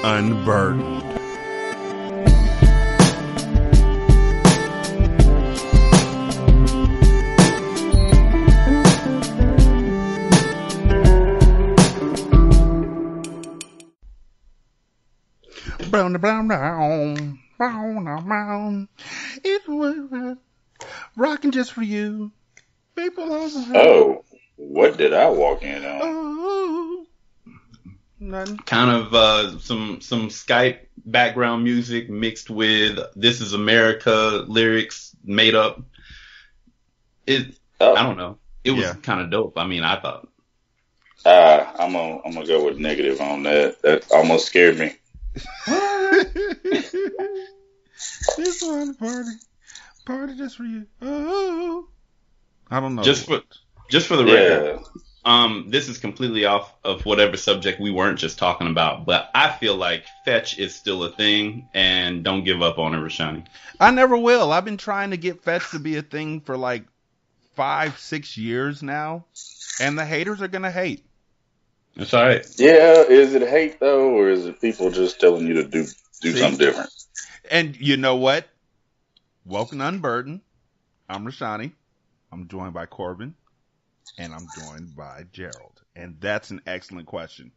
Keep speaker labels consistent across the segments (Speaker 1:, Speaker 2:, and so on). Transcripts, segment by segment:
Speaker 1: Unburdened. Brown, brown, brown, brown, brown. It was rocking just for you. People
Speaker 2: Oh, what did I walk in on?
Speaker 1: Oh, nothing.
Speaker 3: Kind of some Skype background music mixed with "This Is America" lyrics made up. I don't know. It was kind of dope. I mean, I thought.
Speaker 2: I'm gonna go with negative on that. That almost scared me.
Speaker 1: This one party just for you. Oh, I don't know.
Speaker 3: Just for the record, this is completely off of whatever subject we weren't just talking about. But I feel like fetch is still a thing, and don't give up on it, Rashani.
Speaker 1: I never will. I've been trying to get fetch to be a thing for like 5-6 years now, and the haters are gonna hate.
Speaker 3: That's all right.
Speaker 2: Yeah, is it hate though, or is it people just telling you to do something different?
Speaker 1: And you know what? Welcome to Unburdened. I'm Rashani. I'm joined by Corbin, and I'm joined by Gerald. And that's an excellent question.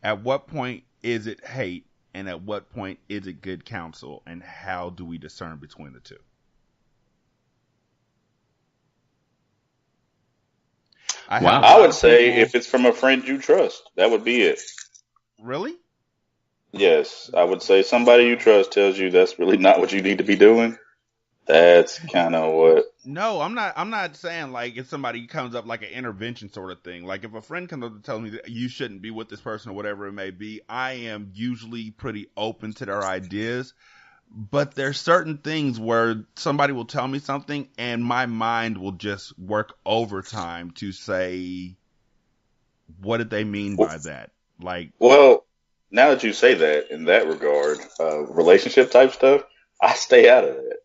Speaker 1: At what point is it hate, and at what point is it good counsel, and how do we discern between the two?
Speaker 2: I would say if it's from a friend you trust, that would be it.
Speaker 1: Really?
Speaker 2: Yes, I would say somebody you trust tells you that's really not what you need to be doing. That's kind of what.
Speaker 1: No, I'm not saying like if somebody comes up like an intervention sort of thing. Like if a friend comes up and tells me that you shouldn't be with this person or whatever it may be, I am usually pretty open to their ideas. But there's certain things where somebody will tell me something and my mind will just work overtime to say, what did they mean by that? Like,
Speaker 2: well, now that you say that in that regard, relationship type stuff, I stay out of that.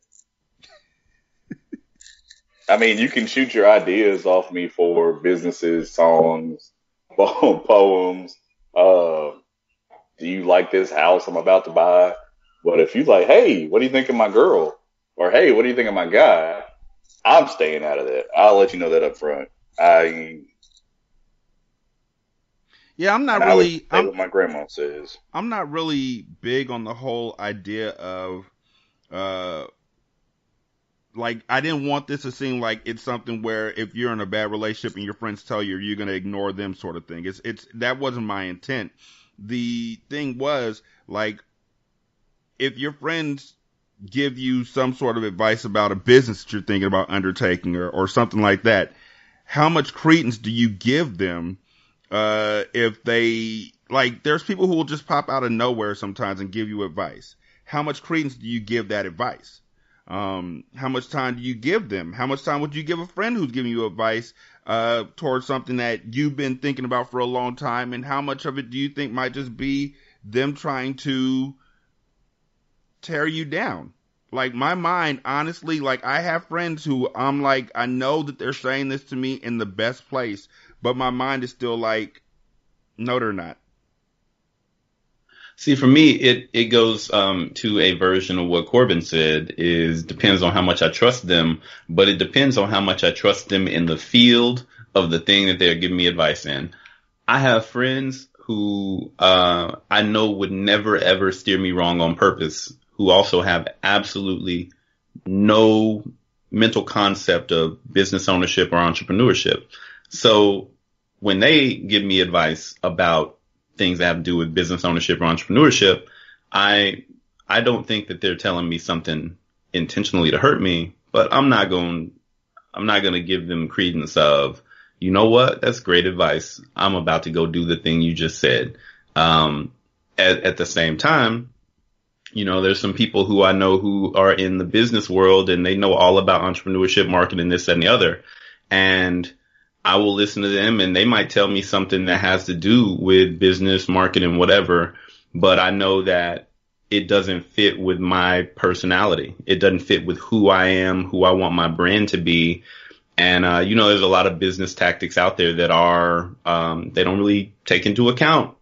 Speaker 2: I mean, you can shoot your ideas off me for businesses, songs, poems. Do you like this house I'm about to buy? But if you like, hey, what do you think of my girl? Or hey, what do you think of my guy? I'm staying out of that. I'll let you know that up front.
Speaker 1: I'm not really.
Speaker 2: What my grandma says.
Speaker 1: I'm not really big on the whole idea of, like, I didn't want this to seem like it's something where if you're in a bad relationship and your friends tell you you're going to ignore them sort of thing. That wasn't my intent. The thing was, like, if your friends give you some sort of advice about a business that you're thinking about undertaking or something like that, how much credence do you give them? If they, like, there's people who will just pop out of nowhere sometimes and give you advice. How much credence do you give that advice? How much time do you give them? How much time would you give a friend who's giving you advice, towards something that you've been thinking about for a long time? And how much of it do you think might just be them trying to tear you down? Like, my mind, honestly, like, I have friends who I'm like, I know that they're saying this to me in the best place, but my mind is still like, no, they're not.
Speaker 3: See, for me, it goes to a version of what Corbin said, depends on how much I trust them, but it depends on how much I trust them in the field of the thing that they're giving me advice in. I have friends who I know would never, ever steer me wrong on purpose, who also have absolutely no mental concept of business ownership or entrepreneurship. So when they give me advice about things that have to do with business ownership or entrepreneurship, I don't think that they're telling me something intentionally to hurt me, but I'm not going to give them credence of, you know what, that's great advice. I'm about to go do the thing you just said. At the same time, you know, there's some people who I know who are in the business world and they know all about entrepreneurship, marketing, this, that, and the other. And I will listen to them and they might tell me something that has to do with business, marketing, whatever. But I know that it doesn't fit with my personality. It doesn't fit with who I am, who I want my brand to be. And, you know, there's a lot of business tactics out there that are, they don't really take into account,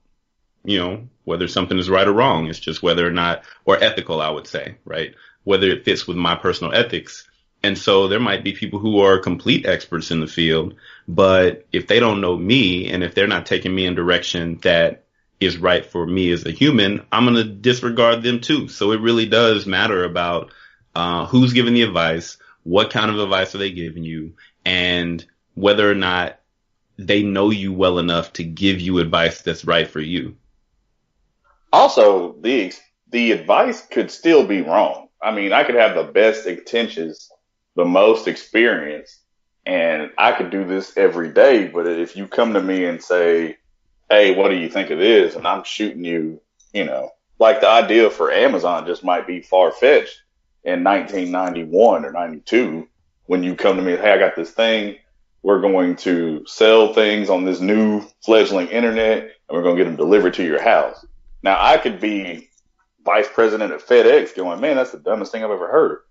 Speaker 3: you know, whether something is right or wrong. It's just whether or not, or ethical, I would say, right? Whether it fits with my personal ethics. And so there might be people who are complete experts in the field, but if they don't know me and if they're not taking me in direction that is right for me as a human, I'm going to disregard them too. So it really does matter about who's giving the advice, what kind of advice are they giving you, and whether or not they know you well enough to give you advice that's right for you.
Speaker 2: Also, the advice could still be wrong. I mean, I could have the best intentions, the most experience, and I could do this every day. But if you come to me and say, "Hey, what do you think of this?" and I'm shooting you, like the idea for Amazon just might be far fetched in 1991 or 92 when you come to me, "Hey, I got this thing. We're going to sell things on this new fledgling internet, and we're going to get them delivered to your house." Now, I could be vice president at FedEx going, "Man, that's the dumbest thing I've ever heard."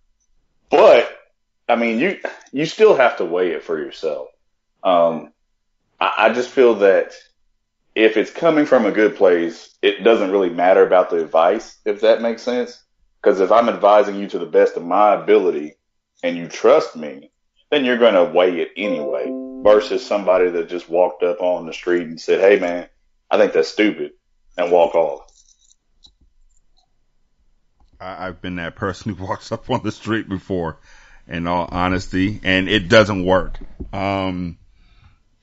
Speaker 2: But, I mean, you still have to weigh it for yourself. I just feel that if it's coming from a good place, it doesn't really matter about the advice, if that makes sense. Because if I'm advising you to the best of my ability and you trust me, then you're going to weigh it anyway versus somebody that just walked up on the street and said, "Hey, man, I think that's stupid," and walk off.
Speaker 1: I've been that person who walks up on the street before, in all honesty, and it doesn't work. And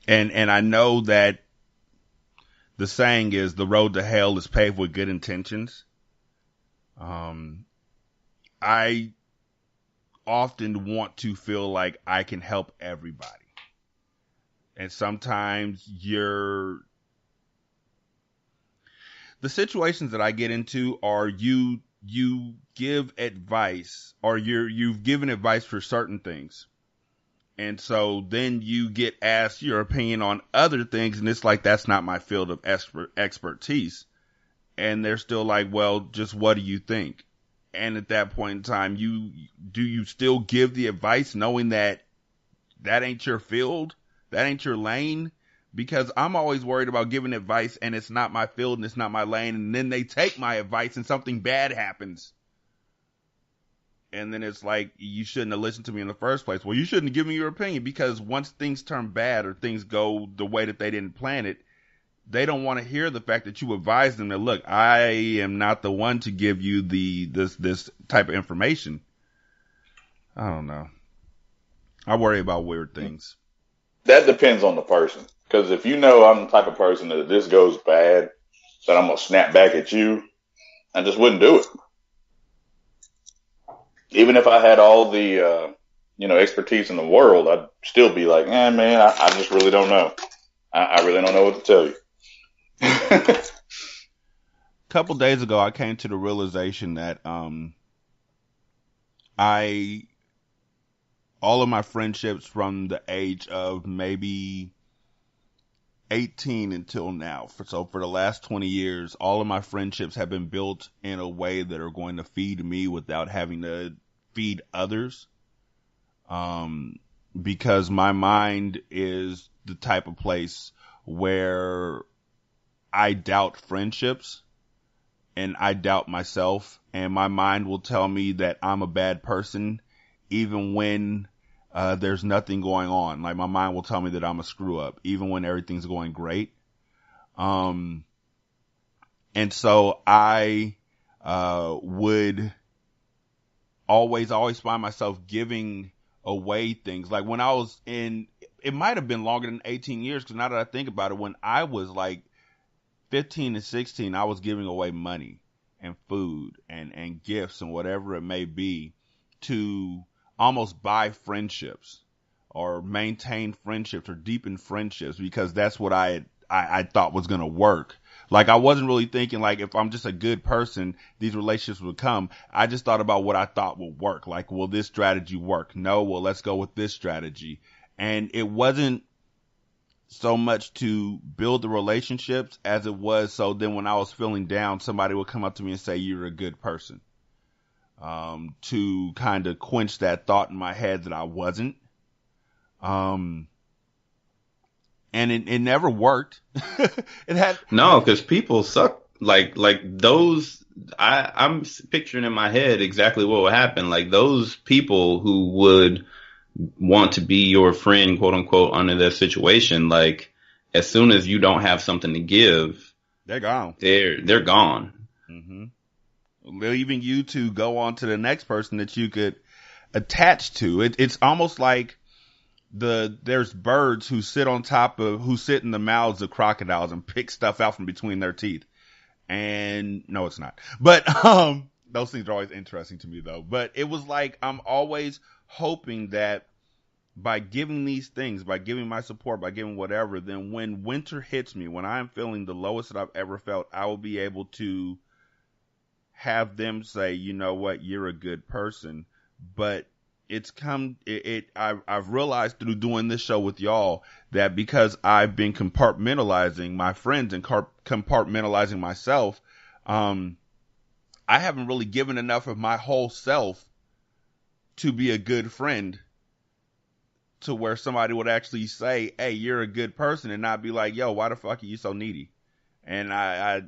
Speaker 1: I know that the saying is the road to hell is paved with good intentions. I often want to feel like I can help everybody. And sometimes the situations that I get into are you give advice or you've given advice for certain things. And so then you get asked your opinion on other things, and it's like, that's not my field of expertise. And they're still like, "Well, just what do you think?" And at that point in time, you still give the advice knowing that ain't your field, that ain't your lane? Because I'm always worried about giving advice and it's not my field and it's not my lane, and then they take my advice and something bad happens. And then it's like, you shouldn't have listened to me in the first place. Well, you shouldn't have given me your opinion, because once things turn bad or things go the way that they didn't plan it, they don't want to hear the fact that you advised them that, "Look, I am not the one to give you this type of information." I don't know. I worry about weird things.
Speaker 2: That depends on the person. Because if you know I'm the type of person that if this goes bad, that I'm going to snap back at you, I just wouldn't do it. Even if I had all the, expertise in the world, I'd still be like, man, I just really don't know. I really don't know what to tell you.
Speaker 1: A couple days ago, I came to the realization that all of my friendships from the age of maybe 18 until now, so for the last 20 years, all of my friendships have been built in a way that are going to feed me without having to feed others. Because my mind is the type of place where I doubt friendships and I doubt myself, and my mind will tell me that I'm a bad person even when there's nothing going on. Like, my mind will tell me that I'm a screw up even when everything's going great. And so I would always find myself giving away things. Like, when I was it might have been longer than 18 years, because now that I think about it, when I was like 15 and 16, I was giving away money and food and gifts and whatever it may be to almost buy friendships or maintain friendships or deepen friendships, because that's what I thought was going to work. Like, I wasn't really thinking, like, if I'm just a good person, these relationships would come. I just thought about what I thought would work. Like, will this strategy work? No, well, let's go with this strategy. And it wasn't so much to build the relationships as it was so then when I was feeling down, somebody would come up to me and say, "You're a good person." To kind of quench that thought in my head that I wasn't. And it never worked. It had
Speaker 3: No, because people suck like those, I'm picturing in my head exactly what would happen. Like those people who would want to be your friend, quote unquote, under that situation, like as soon as you don't have something to give,
Speaker 1: They're gone.
Speaker 3: they're gone.
Speaker 1: Mm-hmm. Leaving you to go on to the next person that you could attach to. It's almost like there's birds who sit in the mouths of crocodiles and pick stuff out from between their teeth. And no, it's not. But those things are always interesting to me though. But it was like I'm always hoping that by giving these things, by giving my support, by giving whatever, then when winter hits me, when I'm feeling the lowest that I've ever felt, I will be able to have them say, you know what, you're a good person. But I've realized through doing this show with y'all that because I've been compartmentalizing my friends and compartmentalizing myself, I haven't really given enough of my whole self to be a good friend to where somebody would actually say, hey, you're a good person, and not be like, yo, why the fuck are you so needy? And I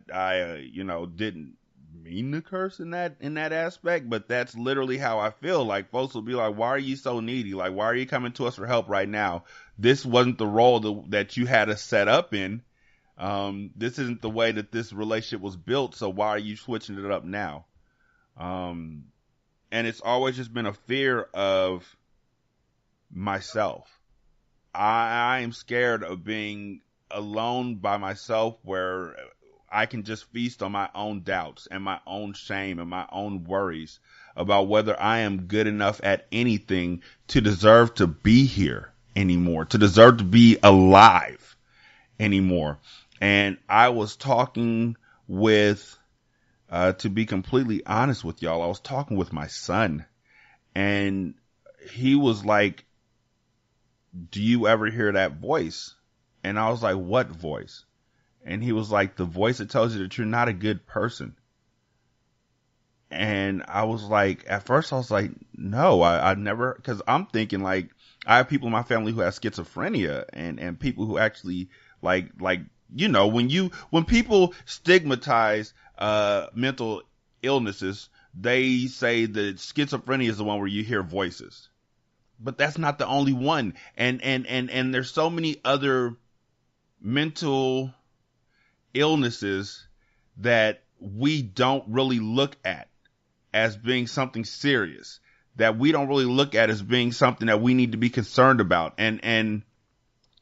Speaker 1: didn't mean to curse in that aspect, but that's literally how I feel. Like folks will be like, why are you so needy? Like, why are you coming to us for help right now? This wasn't the role that you had us set up in. This isn't the way that this relationship was built. So why are you switching it up now? And it's always just been a fear of myself. I am scared of being alone by myself where I can just feast on my own doubts and my own shame and my own worries about whether I am good enough at anything to deserve to be here anymore, to deserve to be alive anymore. And I was talking with, to be completely honest with y'all, I was talking with my son, and he was like, do you ever hear that voice? And I was like, what voice? And he was like, the voice that tells you that you're not a good person. And I was like, at first I was like, no, I never, cause I'm thinking like, I have people in my family who have schizophrenia and people who actually like, when people stigmatize, mental illnesses, they say that schizophrenia is the one where you hear voices. But that's not the only one. And there's so many other mental illnesses that we don't really look at as being something serious, that we don't really look at as being something that we need to be concerned about. And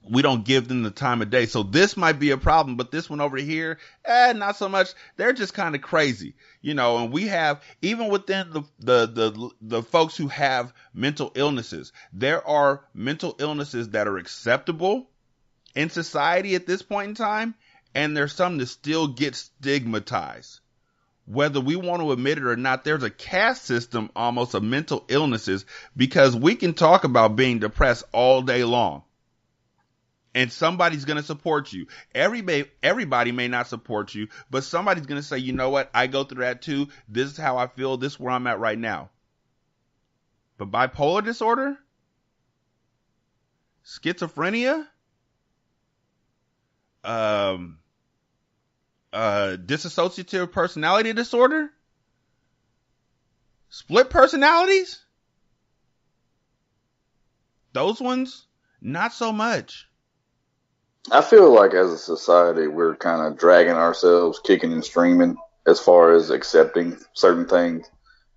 Speaker 1: we don't give them the time of day. So this might be a problem, but this one over here, not so much. They're just kind of crazy, and we have, even within the folks who have mental illnesses, there are mental illnesses that are acceptable in society at this point in time. And there's some that still get stigmatized. Whether we want to admit it or not, there's a caste system almost of mental illnesses, because we can talk about being depressed all day long. And somebody's going to support you. Everybody may not support you, but somebody's going to say, you know what? I go through that too. This is how I feel. This is where I'm at right now. But bipolar disorder? Schizophrenia? Dissociative personality disorder? Split personalities? Those ones? Not so much.
Speaker 2: I feel like as a society, we're kind of dragging ourselves kicking and screaming as far as accepting certain things.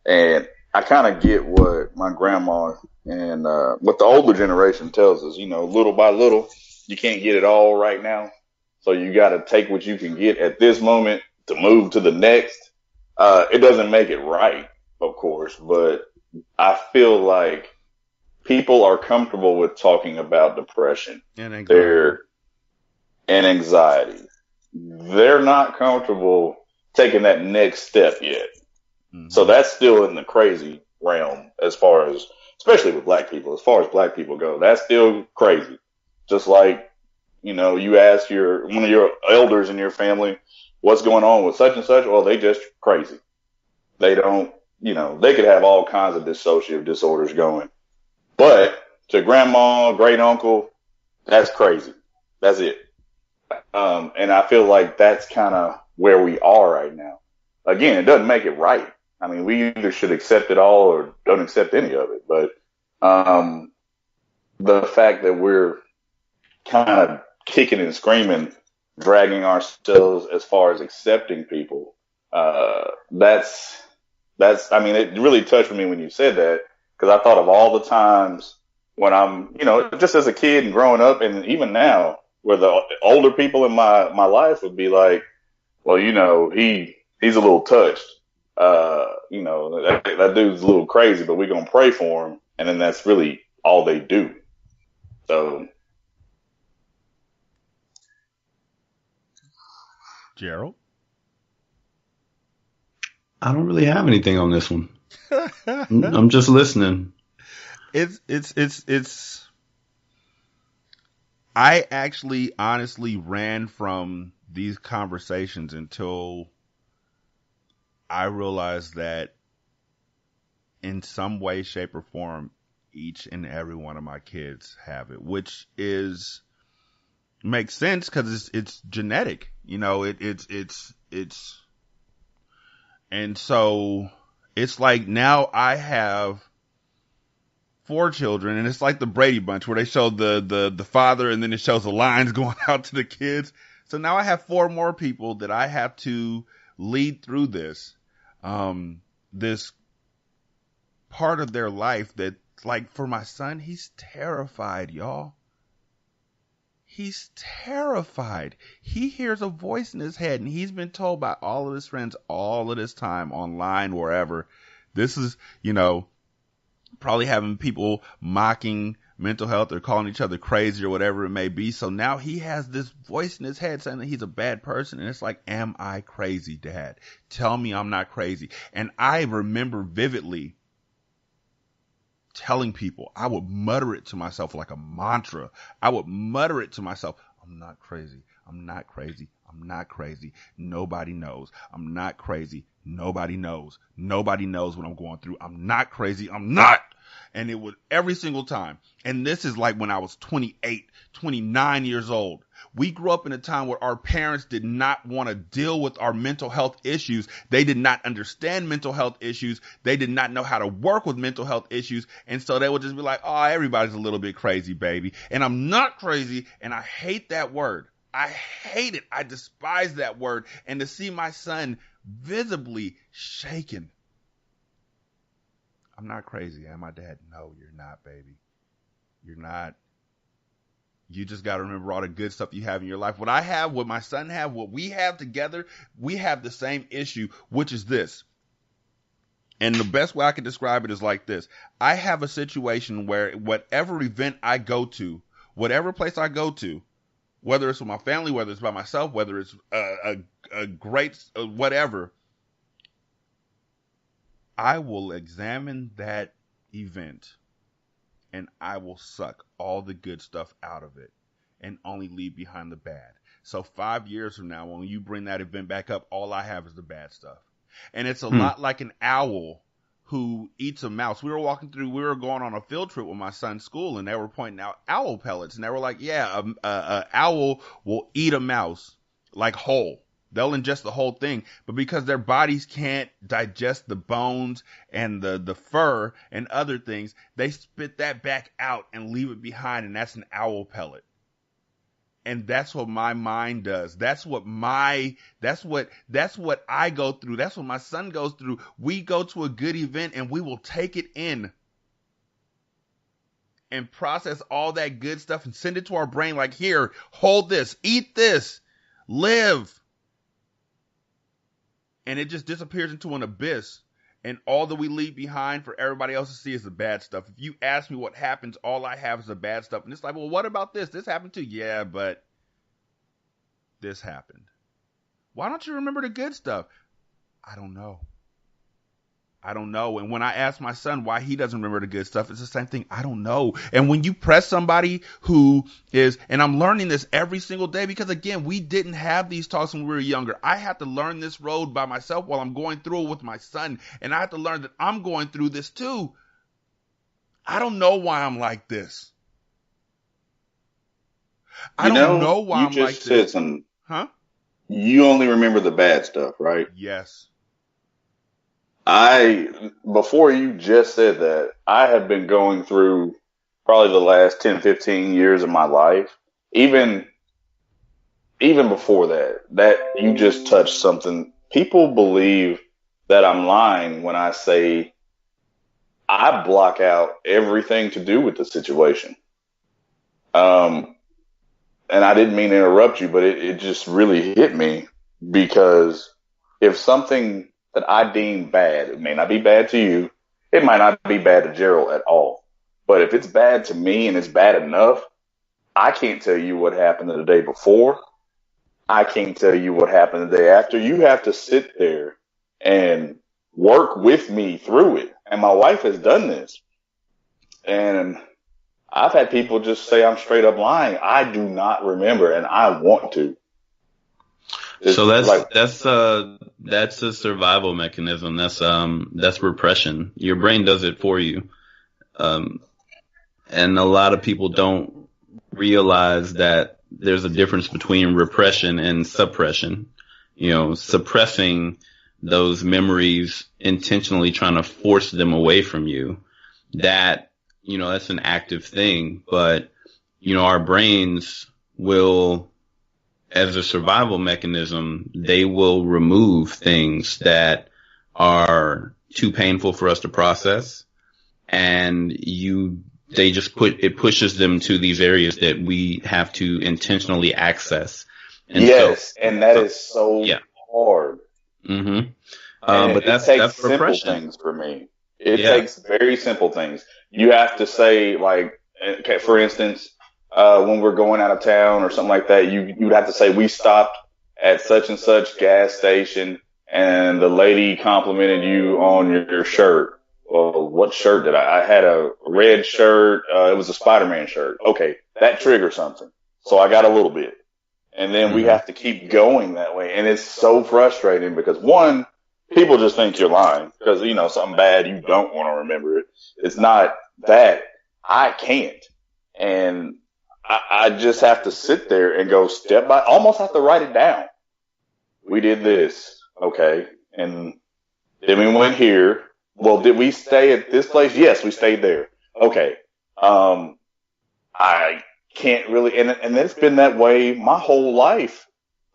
Speaker 2: And I kind of get what my grandma and what the older generation tells us, little by little, you can't get it all right now. So you got to take what you can get at this moment to move to the next. It doesn't make it right, of course, but I feel like people are comfortable with talking about depression
Speaker 1: and anxiety.
Speaker 2: They're not comfortable taking that next step yet. Mm-hmm. So that's still in the crazy realm as far as, especially with black people, as far as black people go, that's still crazy. Just like, you ask one of your elders in your family, what's going on with such and such? Well, they just crazy. They don't, they could have all kinds of dissociative disorders going. But to grandma, great uncle, that's crazy. That's it. And I feel like that's kind of where we are right now. Again, it doesn't make it right. I mean, we either should accept it all or don't accept any of it. But the fact that we're kind of kicking and screaming, dragging ourselves as far as accepting people, that's, I mean, it really touched me when you said that, because I thought of all the times when I'm, just as a kid and growing up, and even now, where the older people in my life would be like, well, he's a little touched. That dude's a little crazy, but we're going to pray for him. And then that's really all they do. So.
Speaker 1: Gerald?
Speaker 3: I don't really have anything on this one. I'm just listening.
Speaker 1: I actually honestly ran from these conversations until I realized that in some way, shape, or form, each and every one of my kids have it, which makes sense because it's genetic, and so it's like now I have 4 children, and it's like the Brady Bunch where they show the father and then it shows the lines going out to the kids. So now I have 4 more people that I have to lead through this part of their life that, like, for my son, he's terrified, y'all. He's terrified. He hears a voice in his head, and he's been told by all of his friends all of this time, online, wherever. This is, probably having people mocking mental health or calling each other crazy or whatever it may be. So now he has this voice in his head saying that he's a bad person. And it's like, am I crazy, Dad? Tell me I'm not crazy. And I remember vividly telling people, I would mutter it to myself like a mantra. I would mutter it to myself. I'm not crazy. I'm not crazy. I'm not crazy. Nobody knows. I'm not crazy. Nobody knows. Nobody knows what I'm going through. I'm not crazy. I'm not. And it would every single time. And this is like when I was 28, 29 years old. We grew up in a time where our parents did not want to deal with our mental health issues. They did not understand mental health issues. They did not know how to work with mental health issues. And so they would just be like, oh, everybody's a little bit crazy, baby. And I'm not crazy. And I hate that word. I hate it. I despise that word. And to see my son visibly shaken. I'm not crazy, am I, Dad? No, you're not, baby. You're not. You just got to remember all the good stuff you have in your life. What I have, what my son have, what we have together, we have the same issue, which is this. And the best way I can describe it is like this. I have a situation where whatever event I go to, whatever place I go to, whether it's with my family, whether it's by myself, whether it's a great whatever, I will examine that event and I will suck all the good stuff out of it and only leave behind the bad. So 5 years from now, when you bring that event back up, all I have is the bad stuff. And it's a lot like an owl who eats a mouse. We were going on a field trip with my son's school, and they were pointing out owl pellets. And they were like, yeah, a owl will eat a mouse like whole. They'll ingest the whole thing, but because their bodies can't digest the bones and the fur and other things, they spit that back out and leave it behind, and that's an owl pellet. And that's what my mind does. That's what I go through. That's what my son goes through. We go to a good event and we will take it in and process all that good stuff and send it to our brain like, here, hold this, eat this, live. And it just disappears into an abyss. And all that we leave behind for everybody else to see is the bad stuff. If you ask me what happens, all I have is the bad stuff. And it's like, well, what about this? This happened too. Yeah, but this happened. Why don't you remember the good stuff? I don't know. And when I ask my son why he doesn't remember the good stuff, it's the same thing. I don't know. And when you press somebody who is, and I'm learning this every single day because, again, we didn't have these talks when we were younger. I had to learn this road by myself while I'm going through it with my son. And I have to learn that I'm going through this too. I don't know why I'm like this. I don't know why I'm like this.
Speaker 2: Huh? You only remember the bad stuff, right?
Speaker 1: Yes.
Speaker 2: Before you just said that, I have been going through probably the last 10, 15 years of my life, even, even before that you just touched something. People believe that I'm lying when I say I block out everything to do with the situation. Um, and I didn't mean to interrupt you, but it just really hit me because if something that I deem bad, it may not be bad to you, it might not be bad to Gerald at all. But if it's bad to me and it's bad enough, I can't tell you what happened the day before. I can't tell you what happened the day after. You have to sit there and work with me through it. And my wife has done this. And I've had people just say I'm straight up lying. I do not remember, and I want to.
Speaker 3: So that's a survival mechanism. That's repression. Your brain does it for you. And a lot of people don't realize that there's a difference between repression and suppression. Suppressing those memories, intentionally trying to force them away from you. That's an active thing, but, our brains will, as a survival mechanism, they will remove things that are too painful for us to process. And it pushes them to these areas that we have to intentionally access. And
Speaker 2: yes. And that is so hard.
Speaker 3: Mm-hmm.
Speaker 2: But it takes simple things for me. It takes very simple things. You have to say, like, okay, for instance, when we're going out of town or something like that, you'd have to say, we stopped at such and such gas station and the lady complimented you on your shirt. Well, what shirt did I had a red shirt. It was a Spider-Man shirt. Okay. That triggers something. So I got a little bit. And then we have to keep going that way. And it's so frustrating because one, people just think you're lying because, something bad, you don't want to remember it. It's not that. I can't. And I just have to sit there and go step by, almost have to write it down. We did this. Okay. And then we went here. Well, did we stay at this place? Yes, we stayed there. Okay. I can't really, and it's been that way my whole life.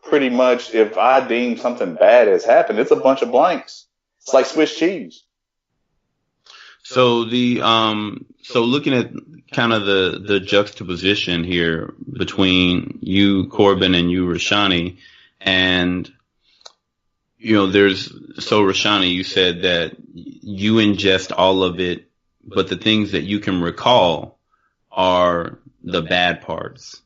Speaker 2: Pretty much, if I deem something bad has happened, it's a bunch of blanks. It's like Swiss cheese.
Speaker 3: So looking at kind of the juxtaposition here between you, Corbin, and you, Rashani, and Rashani, you said that you ingest all of it, but the things that you can recall are the bad parts.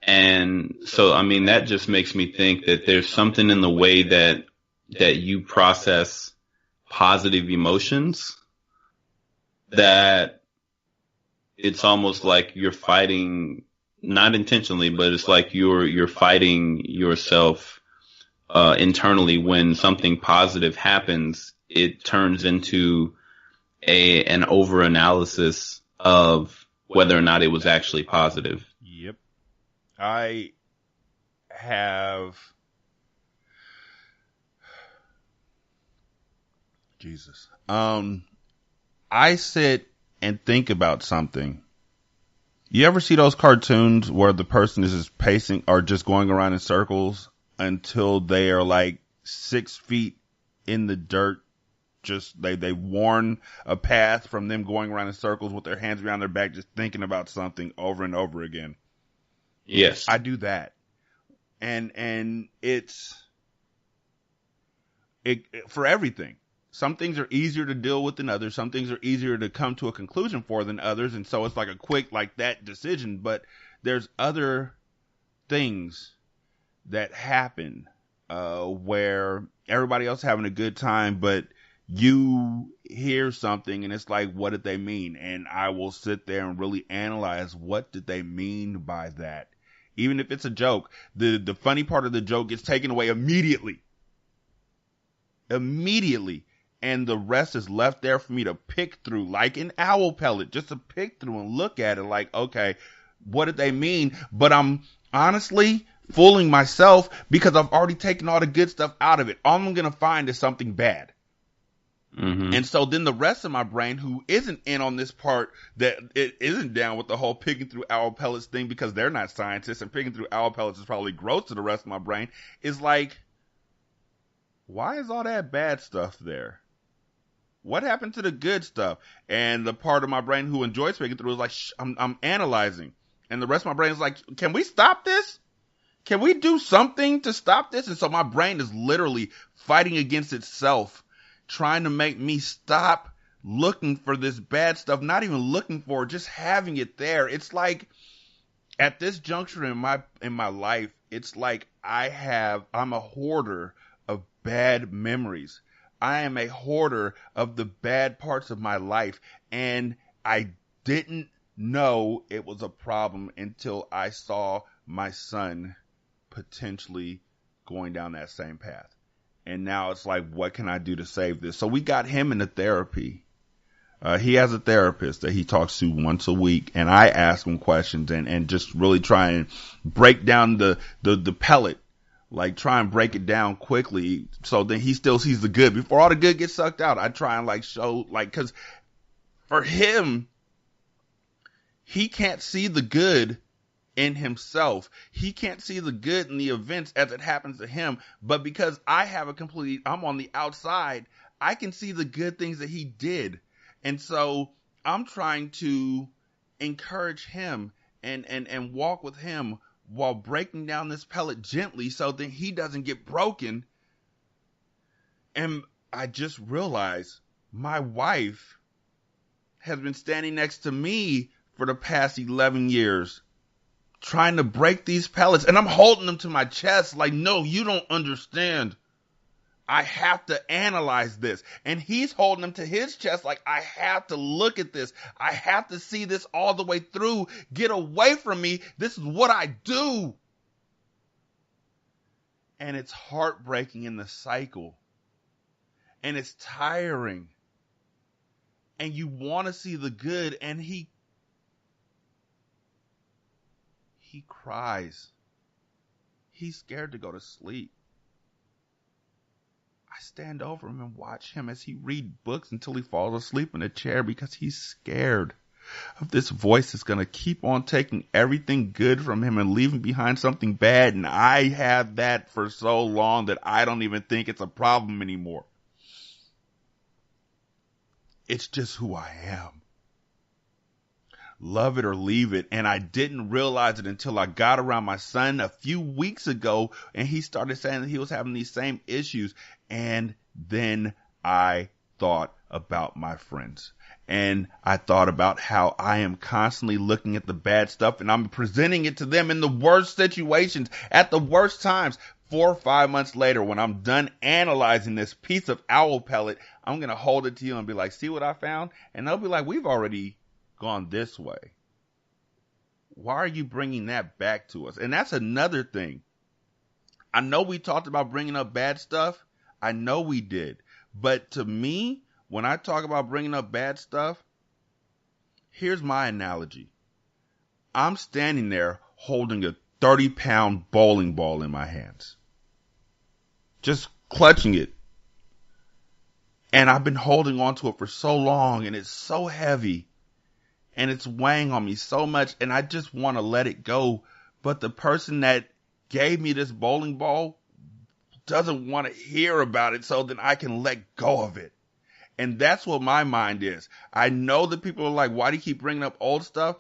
Speaker 3: And so, that just makes me think that there's something in the way that you process positive emotions that it's almost like you're fighting, not intentionally, but it's like you're fighting yourself internally. When something positive happens, it turns into an over-analysis of whether or not it was actually positive.
Speaker 1: Yep. I have Jesus. I sit and think about something. You ever see those cartoons where the person is just pacing or just going around in circles until they are like 6 feet in the dirt? Just they worn a path from them going around in circles with their hands behind their back, just thinking about something over and over again.
Speaker 3: Yes.
Speaker 1: I do that. And it's for everything. Some things are easier to deal with than others. Some things are easier to come to a conclusion for than others. And so it's like a quick, like that decision. But there's other things that happen, where everybody else having a good time, but you hear something and it's like, what did they mean? And I will sit there and really analyze, what did they mean by that? Even if it's a joke, the funny part of the joke gets taken away immediately. And the rest is left there for me to pick through, like an owl pellet, just to pick through and look at it like, okay, what did they mean? But I'm honestly, fooling myself because I've already taken all the good stuff out of it. All I'm going to find is something bad.
Speaker 3: Mm-hmm.
Speaker 1: And so then the rest of my brain, who isn't in on this part, that it isn't down with the whole picking through owl pellets thing because they're not scientists and picking through owl pellets is probably gross to the rest of my brain, is like, why is all that bad stuff there? What happened to the good stuff? And the part of my brain who enjoys picking through is like, I'm analyzing. And the rest of my brain is like, can we stop this? Can we do something to stop this? And so my brain is literally fighting against itself, trying to make me stop looking for this bad stuff, not even looking for it, just having it there. It's like at this juncture in my life, it's like I'm a hoarder of bad memories. I am a hoarder of the bad parts of my life, and I didn't know it was a problem until I saw my son potentially going down that same path. And now it's like, what can I do to save this? So we got him into therapy. He has a therapist that he talks to once a week, and I ask him questions and just really try and break down the pellet, like try and break it down quickly so then he still sees the good. Before all the good gets sucked out, I try and like show, like, cause for him, he can't see the good in himself. He can't see the good in the events as it happens to him. But because I'm on the outside, I can see the good things that he did. And so I'm trying to encourage him and walk with him while breaking down this pellet gently so that he doesn't get broken. And I just realized my wife has been standing next to me for the past 11 years trying to break these pellets, and I'm holding them to my chest like, no, you don't understand. I have to analyze this. And he's holding them to his chest like, I have to look at this. I have to see this all the way through. Get away from me. This is what I do. And it's heartbreaking in the cycle. And it's tiring. And you want to see the good, and he cries. He's scared to go to sleep. I stand over him and watch him as he reads books until he falls asleep in a chair because he's scared of this voice that's going to keep on taking everything good from him and leaving behind something bad. And I had that for so long that I don't even think it's a problem anymore. It's just who I am. Love it or leave it. And I didn't realize it until I got around my son a few weeks ago and he started saying that he was having these same issues. And then I thought about my friends. And I thought about how I am constantly looking at the bad stuff and I'm presenting it to them in the worst situations, at the worst times. 4 or 5 months later, when I'm done analyzing this piece of owl pellet, I'm going to hold it to you and be like, see what I found? And they'll be like, we've already gone this way. Why are you bringing that back to us? And that's another thing. I know we talked about bringing up bad stuff. I know we did. But to me, when I talk about bringing up bad stuff, here's my analogy. I'm standing there holding a 30-pound bowling ball in my hands, just clutching it. And I've been holding on to it for so long, and it's so heavy. And it's weighing on me so much, and I just want to let it go. But the person that gave me this bowling ball doesn't want to hear about it, so then I can let go of it. And that's what my mind is. I know that people are like, why do you keep bringing up old stuff?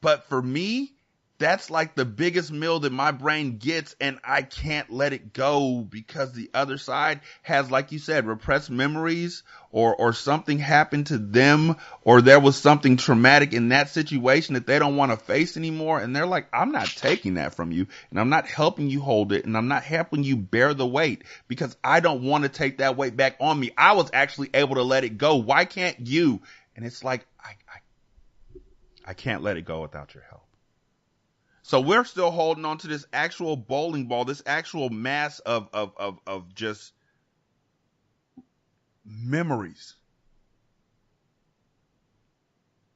Speaker 1: But for me, that's like the biggest meal that my brain gets, and I can't let it go because the other side has, like you said, repressed memories or something happened to them or there was something traumatic in that situation that they don't want to face anymore. And they're like, I'm not taking that from you and I'm not helping you hold it and I'm not helping you bear the weight because I don't want to take that weight back on me. I was actually able to let it go. Why can't you? And it's like, I can't let it go without your help. So we're still holding on to this actual bowling ball, this actual mass of just memories.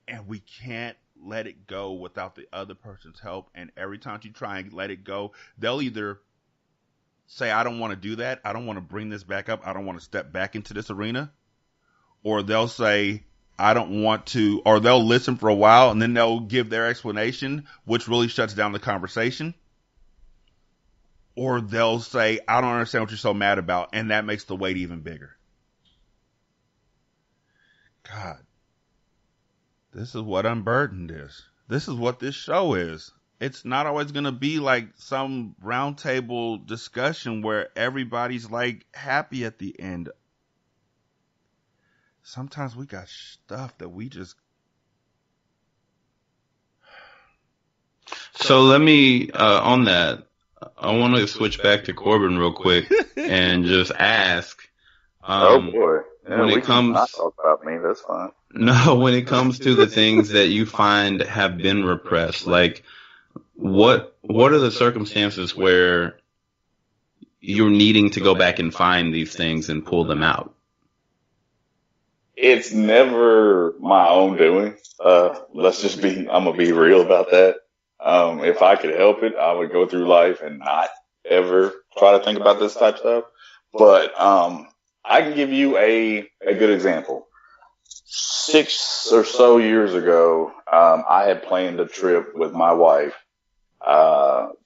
Speaker 1: And we can't let it go without the other person's help. And every time you try and let it go, they'll either say, I don't want to do that. I don't want to bring this back up. I don't want to step back into this arena. Or they'll say, I don't want to, or they'll listen for a while and then they'll give their explanation, which really shuts down the conversation. Or they'll say, I don't understand what you're so mad about. And that makes the weight even bigger. God, this is what Unburdened is. This is what this show is. It's not always going to be like some roundtable discussion where everybody's like happy at the end. Sometimes we got stuff that we just.
Speaker 3: So let me, on that, I want to switch back to Corbin real quick and just ask.
Speaker 2: Oh boy. Yeah,
Speaker 3: when
Speaker 2: we
Speaker 3: it comes,
Speaker 2: not talk about me. That's fine.
Speaker 3: No, when it comes to the things that you find have been repressed, like what are the circumstances where you're needing to go back and find these things and pull them out?
Speaker 2: It's never my own doing. I'm gonna be real about that. If I could help it, I would go through life and not ever try to think about this type of stuff. But, I can give you a good example. 6 or so years ago, I had planned a trip with my wife,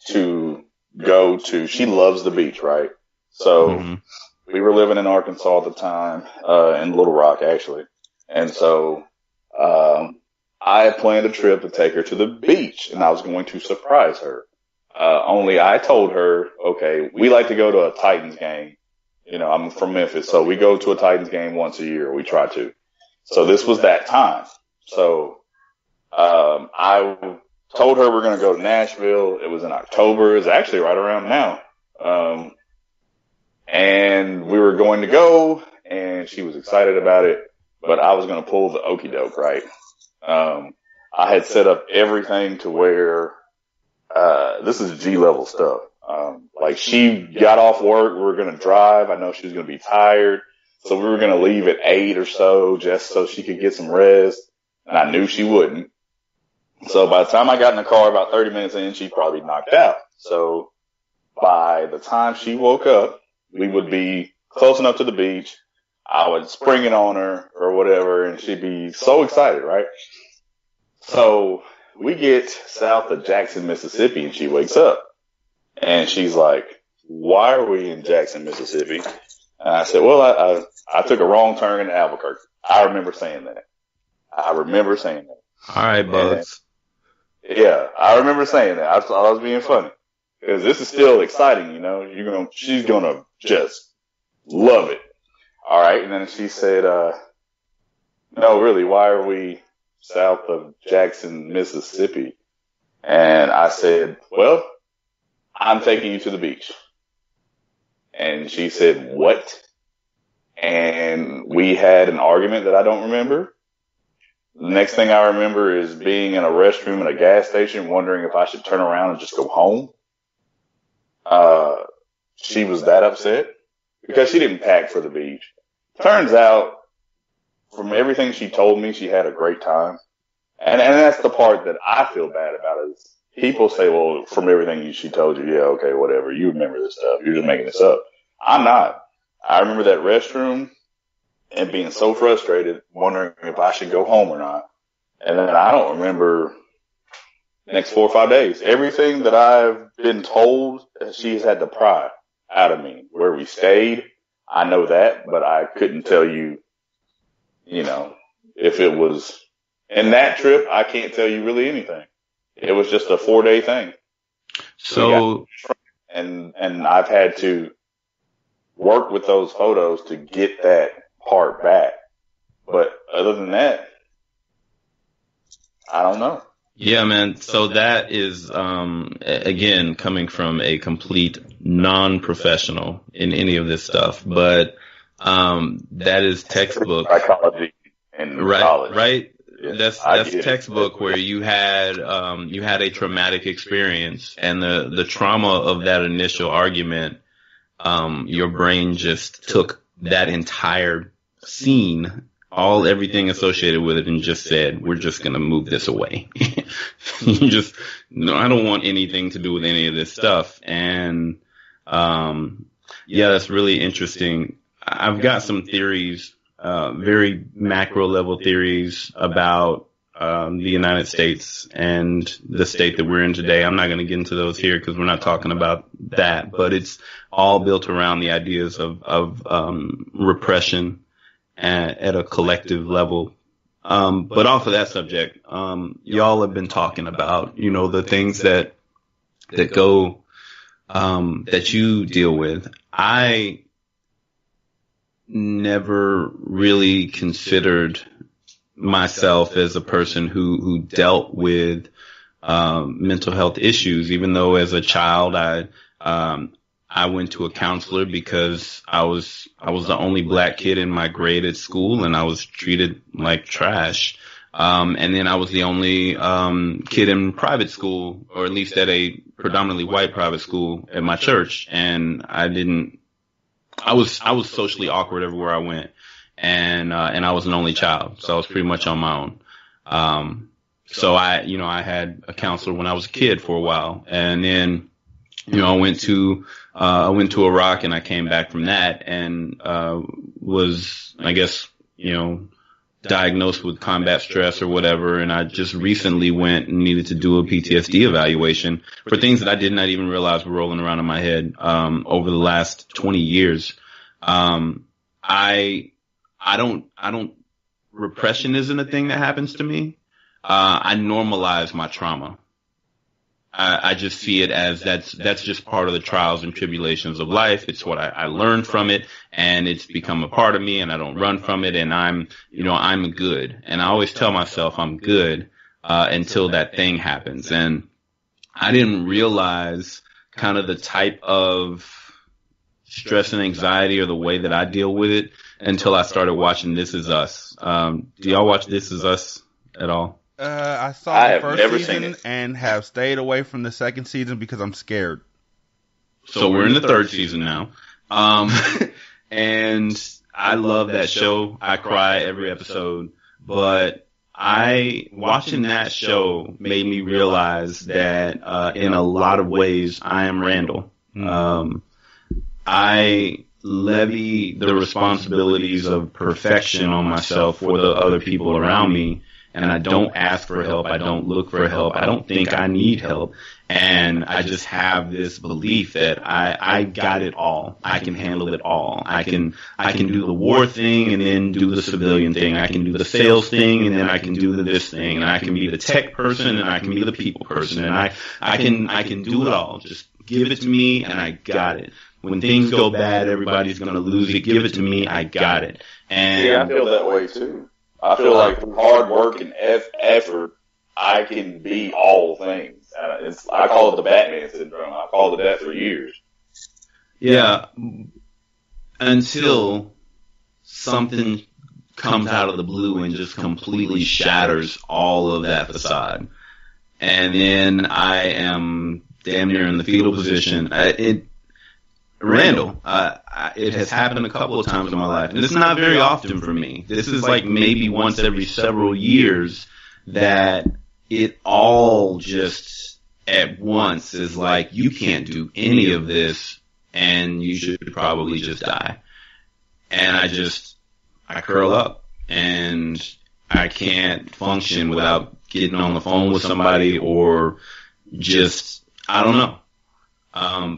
Speaker 2: to go to, she loves the beach, right? So we were living in Arkansas at the time, in Little Rock actually. And so, I had planned a trip to take her to the beach and I was going to surprise her. Only I told her, okay, we like to go to a Titans game. You know, I'm from Memphis, so we go to a Titans game once a year. We try to. So this was that time. So, I told her we're going to go to Nashville. It was in October. It was actually right around now. And we were going to go and she was excited about it, but I was going to pull the okie doke, right? I had set up everything to where, this is G-level stuff. Like she got off work. We were going to drive. I know she was going to be tired. So we were going to leave at 8 or so just so she could get some rest. And I knew she wouldn't. So by the time I got in the car about 30 minutes in, she probably knocked out. So by the time she woke up, we would be close enough to the beach. I would spring it on her or whatever and she'd be so excited, right? So we get south of Jackson, Mississippi and she wakes up. And she's like, why are we in Jackson, Mississippi? And I said, well, I took a wrong turn in Albuquerque. I remember saying that. All
Speaker 3: right, Bugs.
Speaker 2: Yeah, I remember saying that. I thought I was being funny. Because this is still exciting, you know. She's gonna just love it. All right. And then she said, no, really, why are we south of Jackson, Mississippi? And I said, well, I'm taking you to the beach. And she said, what? And we had an argument that I don't remember. The next thing I remember is being in a restroom at a gas station, wondering if I should turn around and just go home. She was that upset because she didn't pack for the beach. Turns out, from everything she told me, she had a great time. And that's the part that I feel bad about is people say, well, from everything she told you, yeah, okay, whatever. You remember this stuff. You're just making this up. I'm not. I remember that restroom and being so frustrated, wondering if I should go home or not. And then I don't remember the next 4 or 5 days. Everything that I've been told, she's had to pry out of me. Where we stayed, I know that, but I couldn't tell you, you know, if it was in that trip, I can't tell you really anything. It was just a 4-day thing.
Speaker 3: So,
Speaker 2: and I've had to work with those photos to get that part back. But other than that, I don't know.
Speaker 3: Yeah, man. So that is, again, coming from a complete non-professional in any of this stuff, but, that is textbook.
Speaker 2: Psychology and knowledge.
Speaker 3: Right?
Speaker 2: Yeah,
Speaker 3: that's textbook where you had a traumatic experience and the trauma of that initial argument, your brain just took that entire scene everything associated with it and just said, we're just going to move this away. No, I don't want anything to do with any of this stuff. And, yeah, that's really interesting. I've got some theories, very macro level theories about, the United States and the state that we're in today. I'm not going to get into those here because we're not talking about that, but it's all built around the ideas of repression at a collective level. But off of that subject, y'all have been talking about, the things that go, that you deal with. I never really considered myself as a person who dealt with, mental health issues, even though as a child, I went to a counselor because I was the only black kid in my grade at school and I was treated like trash. And then I was the only, kid in private school, or at least at a predominantly white private school at my church. And I was socially awkward everywhere I went. And I was an only child. So I was pretty much on my own. So I had a counselor when I was a kid for a while. And then, I went to Iraq and I came back from that and, was, I guess, diagnosed with combat stress or whatever. And I just recently went and needed to do a PTSD evaluation for things that I did not even realize were rolling around in my head, over the last 20 years. Repression isn't a thing that happens to me. I normalize my trauma. I just see it as that's just part of the trials and tribulations of life. It's what I learned from it, and it's become a part of me, and I don't run from it, and I'm good. And I always tell myself I'm good, until that thing happens. And I didn't realize kind of the type of stress and anxiety or the way that I deal with it until I started watching This Is Us. Do y'all watch This Is Us at all?
Speaker 1: I saw the first season and have stayed away from the second season because I'm scared.
Speaker 3: So we're in the third season now. And I love that show. I cry every episode, but watching that show made me realize that, in a lot of ways, I am Randall. I levy the responsibilities of perfection on myself for the other people around me. And I don't ask for help. I don't look for help. I don't think I need help. And I just have this belief that I got it all. I can handle it all. I can do the war thing and then do the civilian thing. I can do the sales thing and then I can do this thing. And I can be the tech person and I can be the people person. And I can do it all. Just give it to me and I got it. When things go bad, everybody's going to lose it. Give it to me. I got it. And
Speaker 2: yeah, I feel that way too. I feel like through hard work and effort, I can be all things. I call it the Batman syndrome. I called it that for years.
Speaker 3: Yeah, until something comes out of the blue and just completely shatters all of that facade. And then I am damn near in the fetal position. Randall, it has happened a couple of times in my life, and it's not very often for me. This is like maybe once every several years that it all just at once is like, you can't do any of this, and you should probably just die. And I curl up, and I can't function without getting on the phone with somebody or just, I don't know.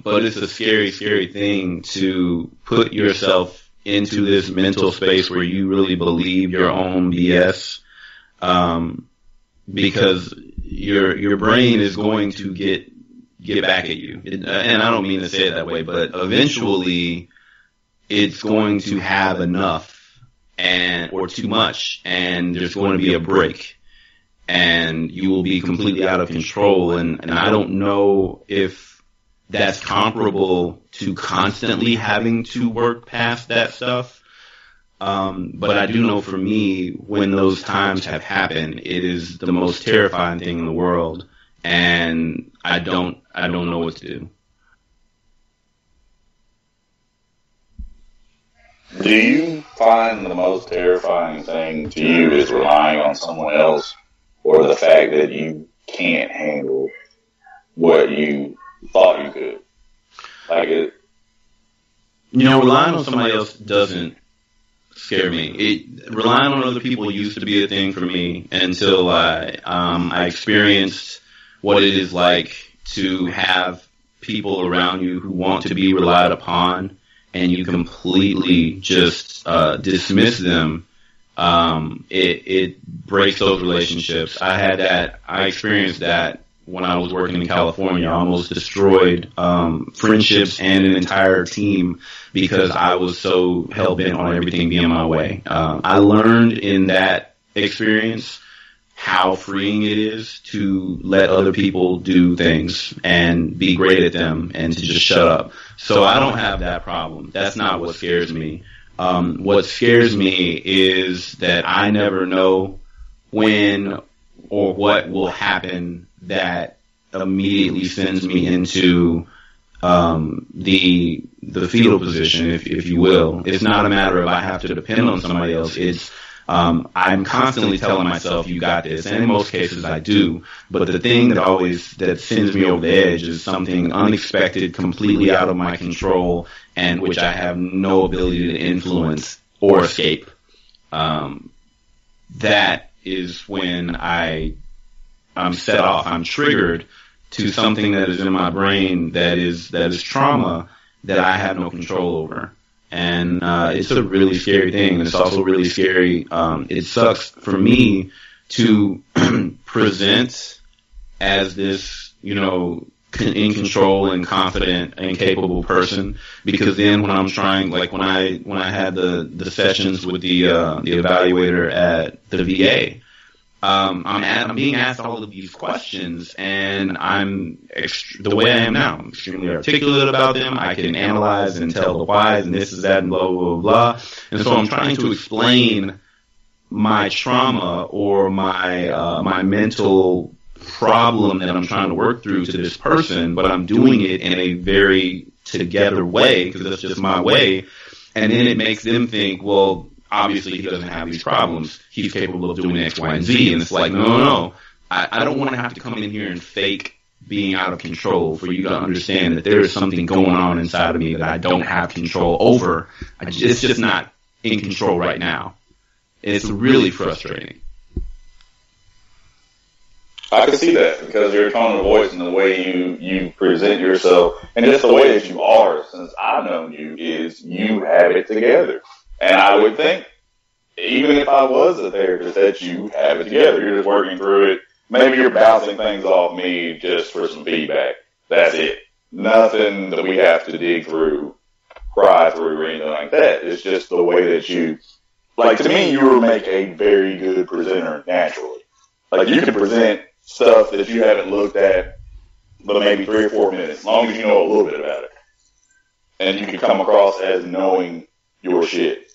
Speaker 3: But it's a scary, scary thing to put yourself into this mental space where you really believe your own BS, because your brain is going to get back at you. And I don't mean to say it that way, but eventually it's going to have enough or too much, and there's going to be a break, and you will be completely out of control. And I don't know if that's comparable to constantly having to work past that stuff. But I do know for me, when those times have happened, it is the most terrifying thing in the world. And I don't know what to do.
Speaker 2: Do you find the most terrifying thing to you is relying on someone else, or the fact that you can't handle what you thought you could? Like it.
Speaker 3: Relying on somebody else doesn't scare me. Relying on other people used to be a thing for me until I experienced what it is like to have people around you who want to be relied upon, and you completely just dismiss them. It breaks those relationships. I experienced that when I was working in California. I almost destroyed friendships and an entire team because I was so hell-bent on everything being my way. I learned in that experience how freeing it is to let other people do things and be great at them and to just shut up. So I don't have that problem. That's not what scares me. What scares me is that I never know when or what will happen that immediately sends me into the fetal position, if you will. It's not a matter of I have to depend on somebody else. It's I'm constantly telling myself, you got this, and in most cases I do. But the thing that sends me over the edge is something unexpected, completely out of my control, and which I have no ability to influence or escape. That is when I'm set off. I'm triggered to something that is in my brain that is trauma that I have no control over. And it's a really scary thing, and it's also really scary. It sucks for me to present as this, in control and confident and capable person, because then when I'm trying, like when I had the sessions with the evaluator at the VA, I'm being asked all of these questions, and the way I am now, I'm extremely articulate about them. I can analyze and tell the whys and this is that and blah, blah, blah, blah. And so I'm trying to explain my trauma or my mental problem that I'm trying to work through to this person, but I'm doing it in a very together way, because that's just my way. And then it makes them think, well, obviously he doesn't have these problems. He's capable of doing X, Y, and Z. And it's like, no. I don't want to have to come in here and fake being out of control for you to understand that there is something going on inside of me that I don't have control over. It's just not in control right now. It's really frustrating.
Speaker 2: I can see that, because your tone of voice and the way you present yourself, and just the way that you are since I've known you, is you have it together. And I would think, even if I was a therapist, that you have it together. You're just working through it. Maybe you're bouncing things off me just for some feedback. That's it. Nothing that we have to dig through, cry through, or anything like that. It's just the way that you, like, to me, you would make a very good presenter naturally. Like, you can present stuff that you haven't looked at but maybe 3 or 4 minutes, as long as you know a little bit about it. And you can come across as knowing your shit.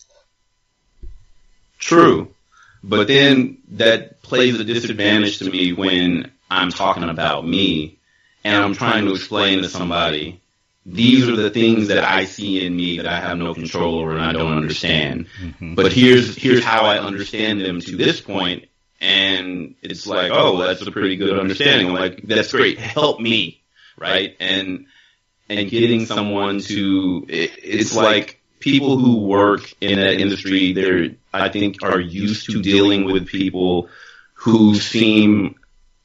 Speaker 3: True. But then that plays a disadvantage to me when I'm talking about me and I'm trying to explain to somebody, these are the things that I see in me that I have no control over and I don't understand. Mm-hmm. But here's how I understand them to this point. And it's like, oh, well, that's a pretty good understanding. I'm like, that's great. Help me. Right. And getting someone to, it's like, people who work in that industry, I think, are used to dealing with people who seem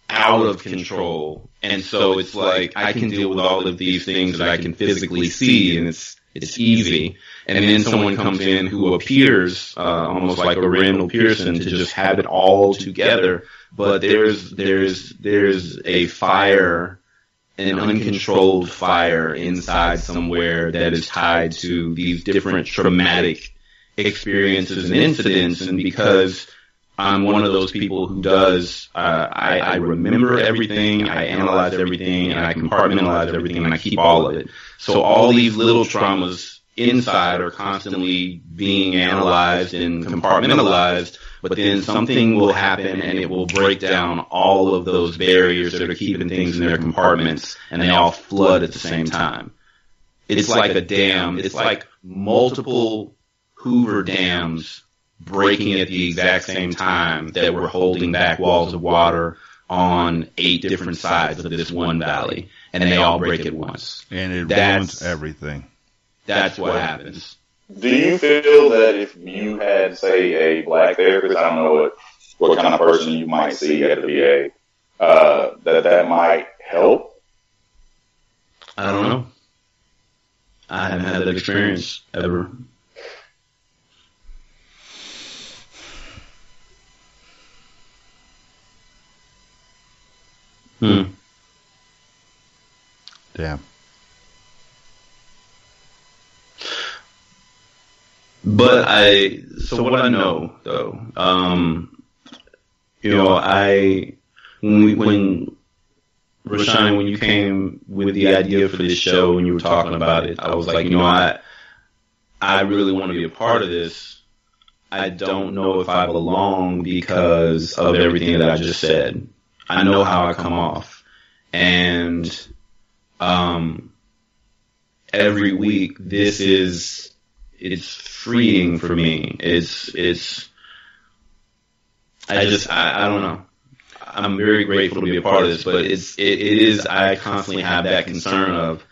Speaker 3: out of control. And so it's like, I can deal with all of these things that I can physically see, and it's easy. And then someone comes in who appears almost like a Randall Pearson to just have it all together. But there's a fire, an uncontrolled fire inside somewhere that is tied to these different traumatic experiences and incidents. And because I'm one of those people who does, I remember everything, I analyze everything, and I compartmentalize everything, and I keep all of it. So all these little traumas inside are constantly being analyzed and compartmentalized, but then something will happen and it will break down all of those barriers that are keeping things in their compartments, and they all flood at the same time. It's like a dam. It's like multiple Hoover dams breaking at the exact same time that we're holding back walls of water on 8 different sides of this one valley, and they all break at once.
Speaker 1: And it ruins everything.
Speaker 3: That's what happens.
Speaker 2: Do you feel that if you had, say, a black therapist, I don't know what kind of person you might see at the VA, that might help?
Speaker 3: I don't know. I haven't had that experience ever.
Speaker 1: Damn.
Speaker 3: But so what I know though, when Rashawn, when you came with the idea for this show and you were talking about it, I was like, I really want to be a part of this. I don't know if I belong because of everything that I just said. I know how I come off. And every week it's freeing for me. I don't know. I'm very grateful to be a part of this, but I constantly have that concern of,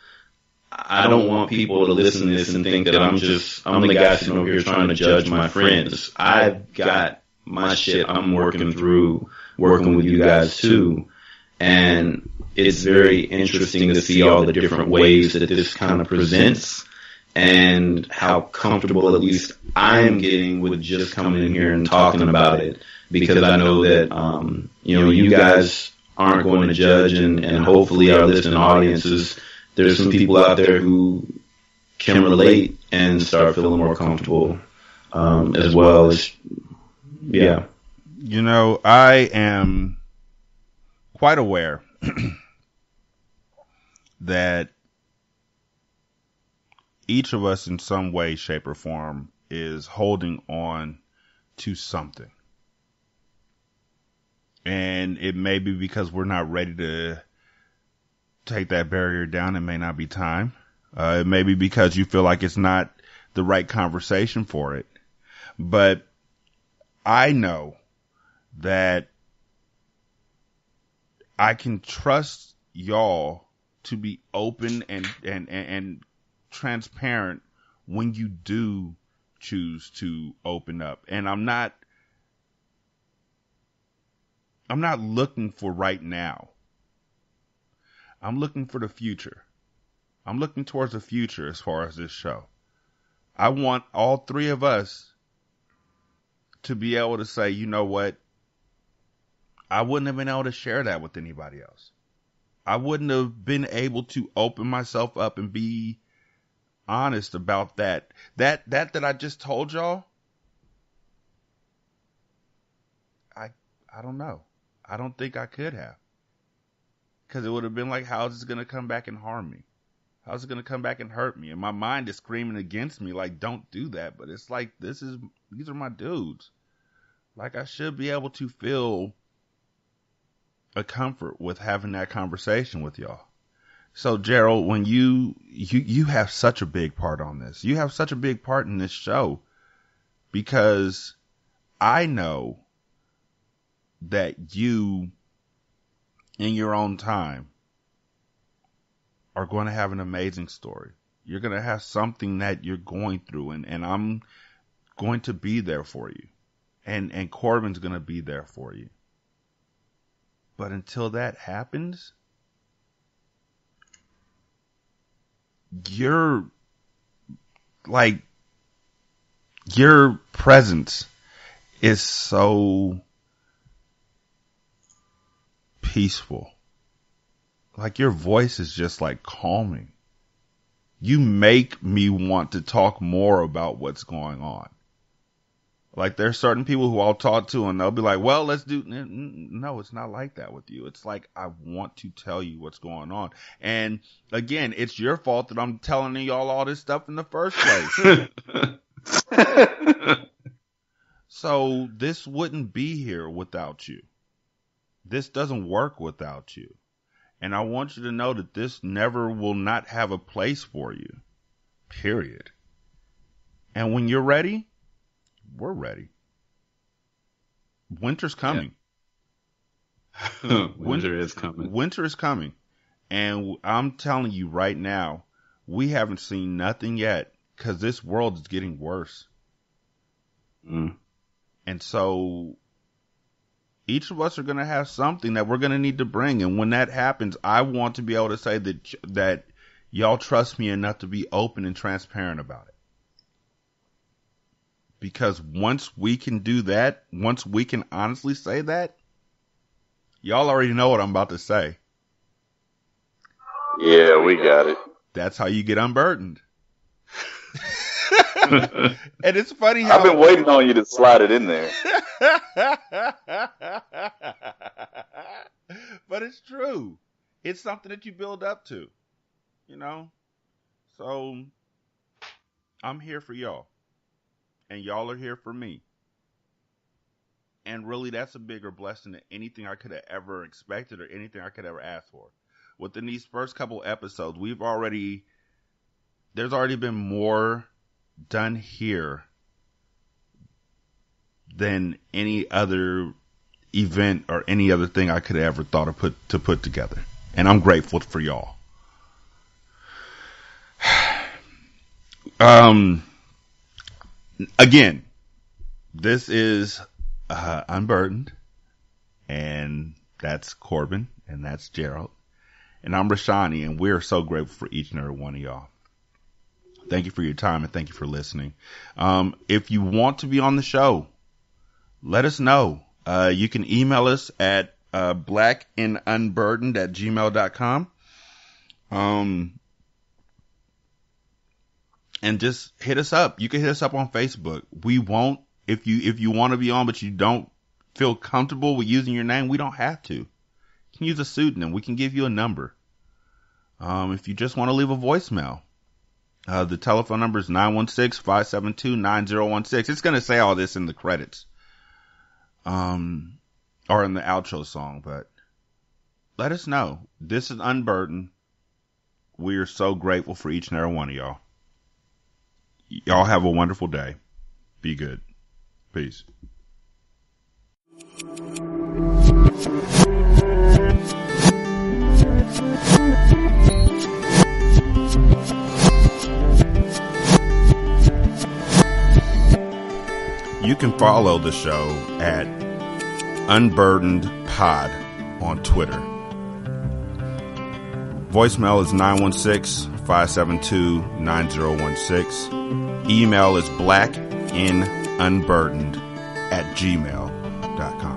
Speaker 3: I don't want people to listen to this and think that I'm the guy sitting over here trying to judge my friends. I've got my shit I'm working with you guys too. And it's very interesting to see all the different ways that this kind of presents and how comfortable at least I am getting with just coming in here and talking about it, because I know that, you guys aren't going to judge, and hopefully our listening audiences, there's some people out there who can relate and start feeling more comfortable, as well as, yeah.
Speaker 1: I am quite aware that each of us in some way, shape, or form is holding on to something. And it may be because we're not ready to take that barrier down. It may not be time. It may be because you feel like it's not the right conversation for it. But I know that I can trust y'all to be open and transparent when you do choose to open up. And I'm not looking for right now. I'm looking for the future. I'm looking towards the future as far as this show. I want all 3 of us to be able to say, you know what? I wouldn't have been able to share that with anybody else. I wouldn't have been able to open myself up and be honest about that. That I just told y'all. I don't know. I don't think I could have. Because it would have been like, how is this going to come back and harm me? How is it going to come back and hurt me? And my mind is screaming against me like, don't do that. But it's like, these are my dudes. Like, I should be able to feel a comfort with having that conversation with y'all. So Gerald, when you have such a big part on this, you have such a big part in this show, because I know that you, in your own time, are going to have an amazing story. You're going to have something that you're going through, and I'm going to be there for you. And Corbin's going to be there for you. But until that happens, your presence is so peaceful. Like, your voice is just like calming. You make me want to talk more about what's going on. Like, there's certain people who I'll talk to and they'll be like, well, let's do, no, it's not like that with you. It's like, I want to tell you what's going on. And again, it's your fault that I'm telling y'all all this stuff in the first place. So this wouldn't be here without you. This doesn't work without you. And I want you to know that this never will not have a place for you. Period. And when you're ready, we're ready. Winter's coming.
Speaker 3: Yeah. Winter is coming.
Speaker 1: Winter is coming. And I'm telling you right now, we haven't seen nothing yet because this world is getting worse. And so each of us are going to have something that we're going to need to bring. And when that happens, I want to be able to say that y'all trust me enough to be open and transparent about it. Because once we can do that, once we can honestly say that, y'all already know what I'm about to say.
Speaker 2: Yeah, we got it.
Speaker 1: That's how you get unburdened. And it's funny how
Speaker 2: I've been waiting on you to slide it in there.
Speaker 1: But it's true. It's something that you build up to, you know? So I'm here for y'all. And y'all are here for me. And really, that's a bigger blessing than anything I could have ever expected or anything I could ever ask for. Within these first couple episodes, there's already been more done here than any other event or any other thing I could have ever thought of put together. And I'm grateful for y'all. Again, this is Unburdened, and that's Corbin, and that's Gerald, and I'm Rashani, and we're so grateful for each and every one of y'all. Thank you for your time, and thank you for listening. If you want to be on the show, let us know. You can email us at blackandunburdened@gmail.com. And just hit us up. You can hit us up on Facebook. We won't, if you want to be on, but you don't feel comfortable with using your name, we don't have to. You can use a pseudonym. We can give you a number. If you just want to leave a voicemail, the telephone number is 916-572-9016. It's going to say all this in the credits, or in the outro song, but let us know. This is Unburdened. We are so grateful for each and every one of y'all. Y'all have a wonderful day. Be good. Peace. You can follow the show at Unburdened Pod on Twitter. Voicemail is 916-572-9016. Email is blackandunburdened@gmail.com.